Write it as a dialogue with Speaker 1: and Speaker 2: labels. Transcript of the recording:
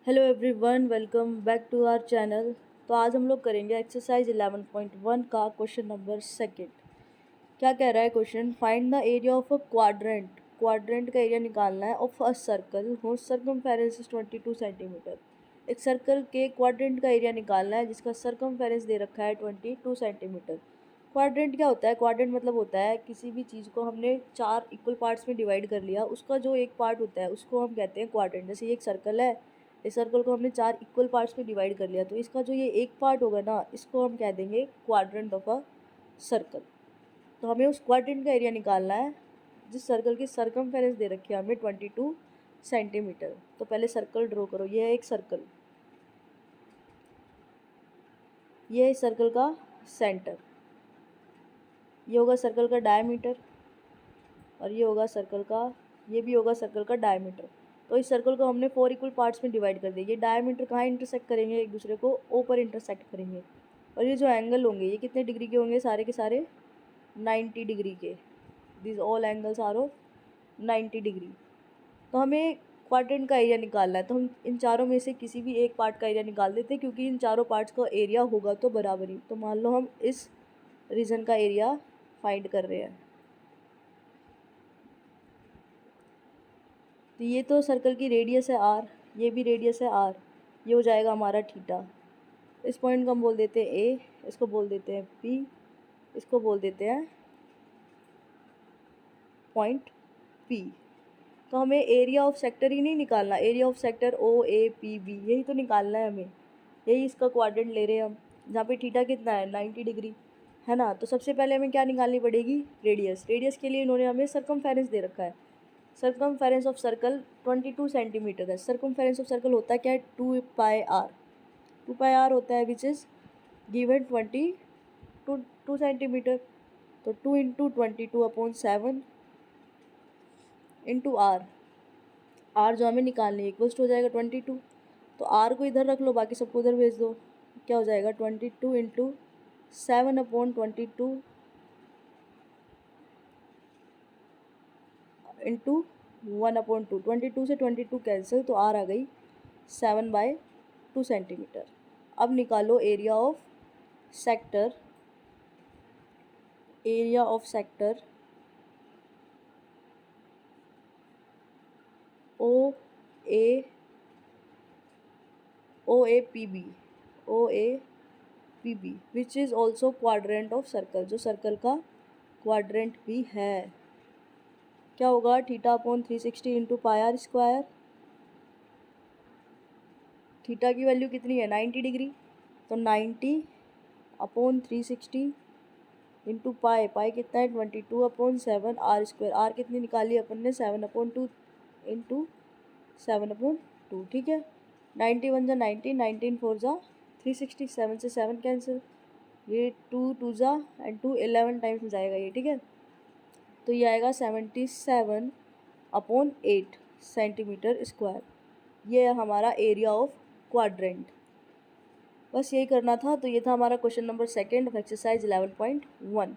Speaker 1: Hello everyone, welcome back to our channel. तो आज हम लोग करेंगे एक्सरसाइज 11.1 का क्वेश्चन नंबर सेकंड। क्या कह रहा है question? Find the area of a quadrant. Quadrant का एरिया निकालना है ऑफ अ सर्कल हो सर्कमफेरेंस इज 22 सेंटीमीटर। एक सर्कल के क्वाड्रेंट का एरिया निकालना है जिसका सर्कमफेरेंस दे रखा है 22 सेंटीमीटर। क्वाड्रेंट क्या होता है? क्वाड्रेंट मतलब होता है किसी भी चीज़ को हमने 4 इक्वल पार्ट्स में डिवाइड कर लिया, उसका जो एक पार्ट होता है उसको हम कहते हैं क्वाड्रेंट। जैसे ये एक सर्कल है, इस सर्कल को हमने 4 इक्वल पार्ट्स में डिवाइड कर लिया, तो इसका जो ये एक पार्ट होगा ना, इसको हम कह देंगे क्वाड्रेंट ऑफ अ सर्कल। तो हमें उस क्वाड्रेंट का एरिया निकालना है जिस सर्कल की सर्कमफेरेंस दे रखी है हमें 22 सेंटीमीटर। तो पहले सर्कल ड्रॉ करो। ये है एक सर्कल, ये है सर्कल का सेंटर, ये होगा सर्कल का डायमीटर, और ये होगा सर्कल का, ये भी होगा सर्कल का डायमीटर। तो इस सर्कल को हमने 4 इक्वल पार्ट्स में डिवाइड कर दिया। ये डायमीटर कहाँ इंटरसेक्ट करेंगे? एक दूसरे को ओ पर इंटरसेक्ट करेंगे। और ये जो एंगल होंगे ये कितने डिग्री के होंगे? सारे के सारे 90 डिग्री के। This all angles are of 90 degree. तो हमें क्वाड्रेंट का एरिया निकालना है, तो हम इन चारों में से किसी भी एक पार्ट का एरिया निकाल देते हैं क्योंकि इन चारों पार्ट्स का एरिया होगा तो बराबरी। तो मान लो हम इस रीजन का एरिया फाइंड कर रहे हैं। तो ये तो सर्कल की रेडियस है आर, ये भी रेडियस है आर, ये हो जाएगा हमारा थीटा। इस पॉइंट को हम बोल देते हैं ए, इसको बोल देते हैं पी, इसको बोल देते हैं पॉइंट पी। तो हमें एरिया ऑफ सेक्टर ही नहीं निकालना, area of sector O A P B यही तो निकालना है हमें। यही इसका क्वाड्रेंट ले रहे हैं हम, जहाँ पे थीटा कितना है 90 डिग्री है ना। तो सबसे पहले हमें क्या निकालनी पड़ेगी? रेडियस। रेडियस के लिए इन्होंने हमें सर्कमफेरेंस दे रखा है। सर्कमफेरेंस ऑफ सर्कल 22 सेंटीमीटर है। सर्कमफेरेंस ऑफ सर्कल होता है क्या है? 2 पाई आर। 2 पाई आर होता है विच इज़ गिवन 22 सेंटीमीटर। तो 2 इंटू 22/7 इंटू आर। आर जो हमें निकालनी है इक्वल्स हो जाएगा 22। तो आर को इधर रख लो, बाकी सबको उधर भेज दो। क्या हो जाएगा? 22 इंटू 7/22 इंटू 1/2। 22 से 22 कैंसिल, तो आर आ गई 7/2 सेंटीमीटर। अब निकालो area of sector. Area of sector O A P B, O A P B which is also quadrant of circle, जो सर्कल का क्वाड्रेंट भी है। क्या होगा? थीटा/360 into pi r square. Theta की वैल्यू कितनी है? 90 डिग्री। तो 90/360 इंटू पाई, पाई कितना है? 22/7 आर स्क्वायर। आर कितनी निकाली अपन ने? 7/2 इंटू 7/2। ठीक है। 91 जा 90, 19 4 जा 360, 7 से 7 कैंसिल, ये 2 2 जा एंड 2 11 टाइम्स में जाएगा ये। ठीक है। तो ये आएगा 77/8 सेंटीमीटर स्क्वायर। ये है हमारा एरिया ऑफ क्वाड्रेंट। बस यही करना था। तो ये था हमारा question number second of exercise 11.1।